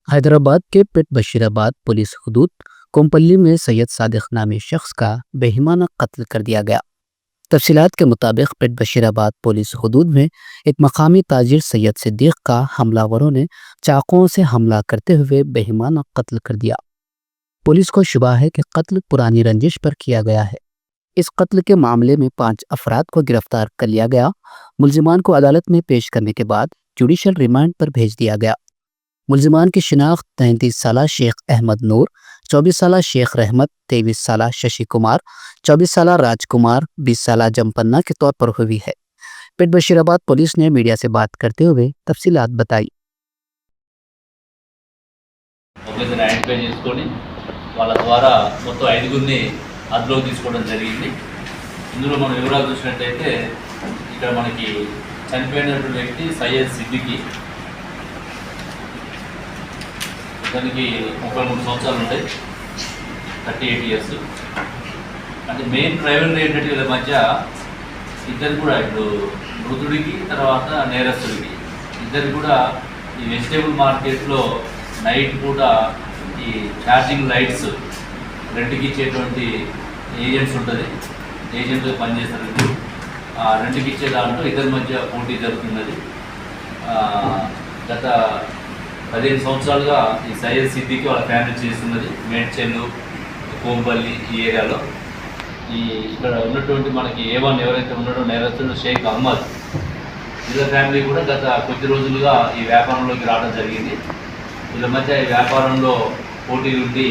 हैदराबाद के पिट बशीराबाद पुलिस हदूद कोमपल्ली में सैयद सादिक नामी शख्स का बेहिमाना कत्ल कर दिया गया। तफसीलात के मुताबिक पिट बशीराबाद पुलिस हदूद में एक मकामी ताजिर सैयद सिद्दीक का हमलावरों ने चाकुओं से हमला करते हुए बेहिमाना कत्ल कर दिया। पुलिस को शुबा है कि कत्ल पुरानी रंजिश पर किया गया है। इस कत्ल के मामले में 5 अफराद को गिरफ्तार कर लिया गया। मुल्जिमान को अदालत में पेश करने के बाद जुडिशल रिमांड पर भेज दिया गया। मुल्जिमान की शिनाख्त 33 साला शेख अहमद नूर, 24 साला शेख रहमत, 23 साला शशि कुमार, 24 साला राजकुमार, 20 साला जमपन्ना के तौर पर हुई है। पिट बशीराबाद पुलिस ने मीडिया से बात करते हुए तफसीलात बताई। ఐడెంటిఫై చేసుకొని వాళ్ళ ద్వారా మొత్తం 5గురిని అదుపులోకి తీసుకోవడం జరిగింది. ఇందులో మనం వివరాలు చూసినట్లయితే ఇక్కడ మనకి చనిపోయినటువంటి వ్యక్తి సయ్యద్ సిద్దికి, ఇతనికి 33 సంవత్సరాలు ఉంటాయి, 38 ఇయర్స్. అంటే మెయిన్ రైవలరీ ఏంటంటే వీళ్ళ మధ్య ఇద్దరు కూడా ఇప్పుడు మృతుడికి తర్వాత నేరస్తుడికి ఇద్దరు కూడా ఈ వెజిటేబుల్ మార్కెట్లో నైట్ కూడా ఈ ఛార్జింగ్ లైట్స్ రెంట్కి ఇచ్చేటువంటి ఏజెంట్స్ ఉంటుంది, ఏజెంట్గా పనిచేస్తారు. ఆ రెంట్కి ఇచ్చే దాంట్లో ఇద్దరి మధ్య పోటీ జరుగుతున్నది. గత 15 సంవత్సరాలుగా ఈ సయ్యద్ సిద్దికి వాళ్ళ ఫ్యామిలీ చేస్తున్నది మేడ్చెల్లు, కోంపల్లి ఈ ఏరియాలో. ఇక్కడ ఉన్నటువంటి మనకి A1 ఎవరైతే ఉన్నాడో నేరస్తుడు షేక్ అహ్మద్, వీళ్ళ ఫ్యామిలీ కూడా గత కొద్ది రోజులుగా ఈ వ్యాపారంలోకి రావడం జరిగింది. వీళ్ళ మధ్య ఈ వ్యాపారంలో పోటీలు ఉండి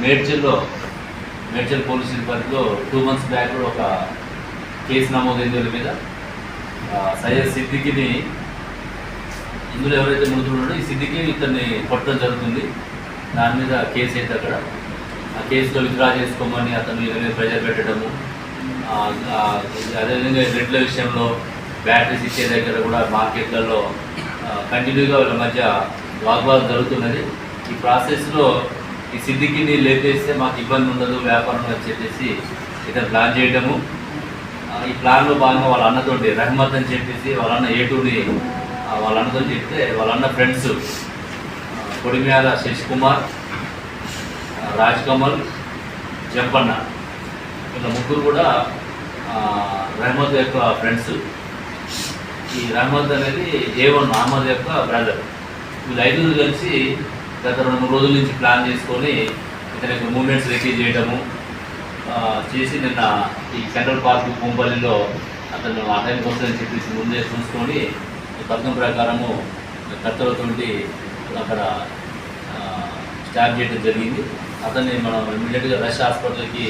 మేడ్చెల్ పోలీస్ పరిధిలో 2 మంత్స్ బ్యాక్ ఒక కేసు నమోదైంది వీళ్ళ మీద. సయ్యద్ సిద్దికిని, ఇందులో ఎవరైతే మృతుడున్నాడో ఈ సిద్దికి ఇతన్ని కొట్టడం జరుగుతుంది. దాని మీద కేసు అయితే అక్కడ ఆ కేసులో విత్డ్రా చేసుకోమని అతను మీద ప్రెజర్ పెట్టడము, అదేవిధంగా రెడ్ల విషయంలో బ్యాటరీస్ ఇచ్చే దగ్గర కూడా మార్కెట్లలో కంటిన్యూగా వీళ్ళ మధ్య వాగ్వాదం జరుగుతున్నది. ఈ ప్రాసెస్లో ఈ సిద్దికిని లేపేస్తే మాకు ఇబ్బంది ఉండదు వ్యాపారం అని చెప్పేసి ఇతను ప్లాన్ చేయడము. ఈ ప్లాన్లో భాగంగా వాళ్ళ అన్నతోటి రహమత్ అని చెప్పేసి వాళ్ళ అన్న ఏటూని వాళ్ళ అన్నతో చెప్తే వాళ్ళ అన్న ఫ్రెండ్స్ కొడిమ్యాల శశి కుమార్, రాజ్కమల్, జంపన్న వీళ్ళ ముగ్గురు కూడా రహమత్ యొక్క ఫ్రెండ్స్. ఈ రహమత్ అనేది A1 అహ్మద్ యొక్క బ్రదర్. వీళ్ళు 5 కలిసి గత 2-3 రోజుల నుంచి ప్లాన్ చేసుకొని ఇతని యొక్క మూమెంట్స్ రెడీ చేయడము చేసి నిన్న ఈ సెంట్రల్ పార్క్ కోంపల్లిలో అతను ఆ టైంకి వస్తుందని చెప్పేసి ముందే చూసుకొని పథకం ప్రకారము కత్తెలతోటి అక్కడ స్టార్ట్ చేయడం జరిగింది. అతన్ని మనం ఇమీడియట్గా రష్ హాస్పిటల్కి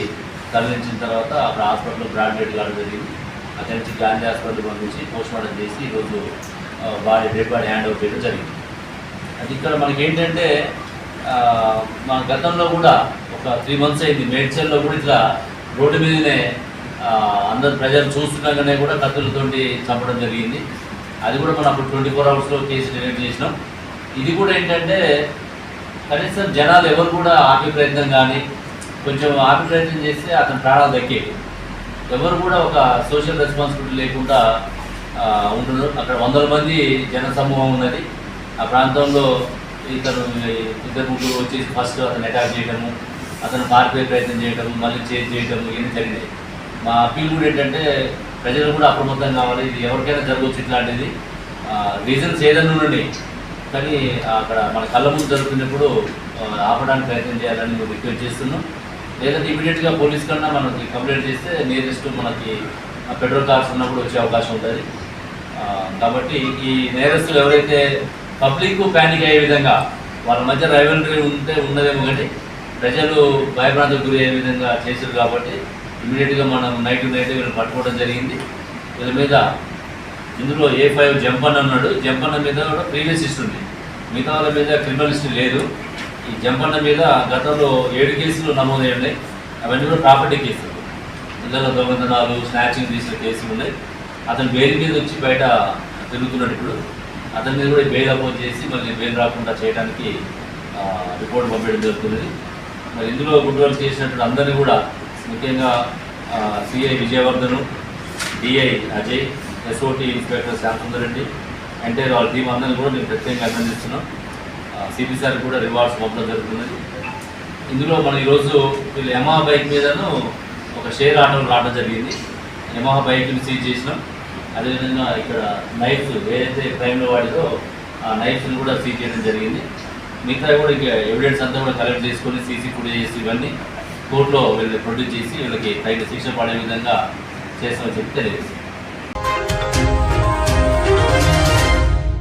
తరలించిన తర్వాత అక్కడ హాస్పిటల్లో బ్రాడ్డెడ్ కావడం జరిగింది. అక్కడి నుంచి గాంధీ హాస్పిటల్ పంపించి పోస్ట్మార్టం చేసి ఈరోజు డెడ్ బాడీ హ్యాండ్ ఓవర్ చేయడం జరిగింది. అది ఇక్కడ మనకి ఏంటంటే మన గతంలో కూడా ఒక 3 మంత్స్ అయింది మేడ్చెల్లో కూడా ఇట్లా రోడ్డు మీదనే అందరు ప్రజలు చూస్తుండగానే కూడా కత్తులతోటి చంపడం జరిగింది. అది కూడా మనం అప్పుడు 24 అవర్స్లో కేసు డిటెక్ట్ చేసినాం. ఇది కూడా ఏంటంటే కనీసం జనాలు ఎవరు కూడా ఆపే ప్రయత్నం కానీ కొంచెం ఆపే ప్రయత్నం చేస్తే అతని ప్రాణాలు దక్కేవి. ఎవరు కూడా ఒక సోషల్ రెస్పాన్సిబిలిటీ లేకుండా ఉంటున్నారు. అక్కడ 100 మంది జన సమూహం ఉన్నది. ఆ ప్రాంతంలో ఇతను 2-3 వచ్చేసి ఫస్ట్ అతను అటాక్ చేయడము, అతను పారిపోయే ప్రయత్నం చేయడము, మళ్ళీ చేజ్ చేయడము ఇవన్నీ జరిగినాయి. మా అప్పీల్ కూడా ఏంటంటే ప్రజలు కూడా అప్రమత్తం కావాలి. ఇది ఎవరికైనా జరగవచ్చు ఇట్లాంటిది. రీజన్స్ ఏదైనా ఉండండి కానీ అక్కడ మన కళ్ళ ముందు జరుగుతున్నప్పుడు ఆపడానికి ప్రయత్నం చేయాలని మేము రిక్వెస్ట్ చేస్తున్నాం. లేదంటే ఇమీడియట్గా పోలీస్ కన్నా మనకి కంప్లైంట్ చేస్తే నియరెస్ట్ మనకి పెట్రోల్ కార్స్ ఉన్నప్పుడు వచ్చే అవకాశం ఉంటుంది. కాబట్టి ఈ నేరస్తులు ఎవరైతే పబ్లిక్ ప్యానిక్ అయ్యే విధంగా వాళ్ళ మధ్య రైవలరీ ఉన్నదేమో కానీ ప్రజలు భయభ్రాంతికి గురి అయ్యే విధంగా చేశారు. కాబట్టి ఇమీడియట్గా మనం నైట్ వీళ్ళని పట్టుకోవడం జరిగింది. వీళ్ళ మీద ఇందులో A5 జంపన్న ఉన్నాడు. జంపన్న మీద కూడా ప్రీవియస్ హిస్టరీ ఉంది. మిగతా వాళ్ళ మీద క్రిమినల్ హిస్టరీ లేదు. ఈ జంపన్న మీద గతంలో 7 కేసులు నమోదై ఉన్నాయి. అవన్నీ కూడా ప్రాపర్టీ కేసులు, ఇళ్ళలో దొంగతనాలు, స్నాచింగ్ చేసిన కేసులు ఉన్నాయి. అతను బెయిల్ మీద వచ్చి బయట తిరుగుతున్నాడు. ఇప్పుడు అతని మీద కూడా బెయిల్ అపోజ్ చేసి మళ్ళీ బెయిల్ రాకుండా చేయడానికి రిపోర్ట్ పంపించడం జరుగుతుంది. మరి ఇందులో గుడ్ వర్క్ చేసినటువంటి అందరినీ కూడా ముఖ్యంగా C I Vijayavardhan, D I Ajay, SOT inspector Shyamsundar Reddy, entire వాళ్ళ టీం అందరినీ కూడా మేము ప్రత్యేకంగా అభినందిస్తున్నాం. సిపి సార్ కూడా రివార్డ్స్ పంపడం జరుగుతున్నది. ఇందులో మనం ఈరోజు వీళ్ళు యమహా బైక్ మీదను ఒక షేర్ ఆటోలు రావడం జరిగింది. యమహా బైక్ని సీజ్ చేసినాం. అదేవిధంగా ఇక్కడ నైఫ్స్ ఏదైతే క్రైమ్లో వాడిదో ఆ నైఫ్స్ని కూడా సీజ్ చేయడం జరిగింది. మిగతా కూడా ఇక ఎవిడెన్స్ అంతా కూడా కలెక్ట్ చేసుకొని సీసీ ఫుటేజెస్ ఇవన్నీ కోర్టులో వీళ్ళు ప్రొడ్యూస్ చేసి వీళ్ళకి తగిన శిక్ష పడే విధంగా చేస్తామని చెప్పి తెలియజేస్తాం.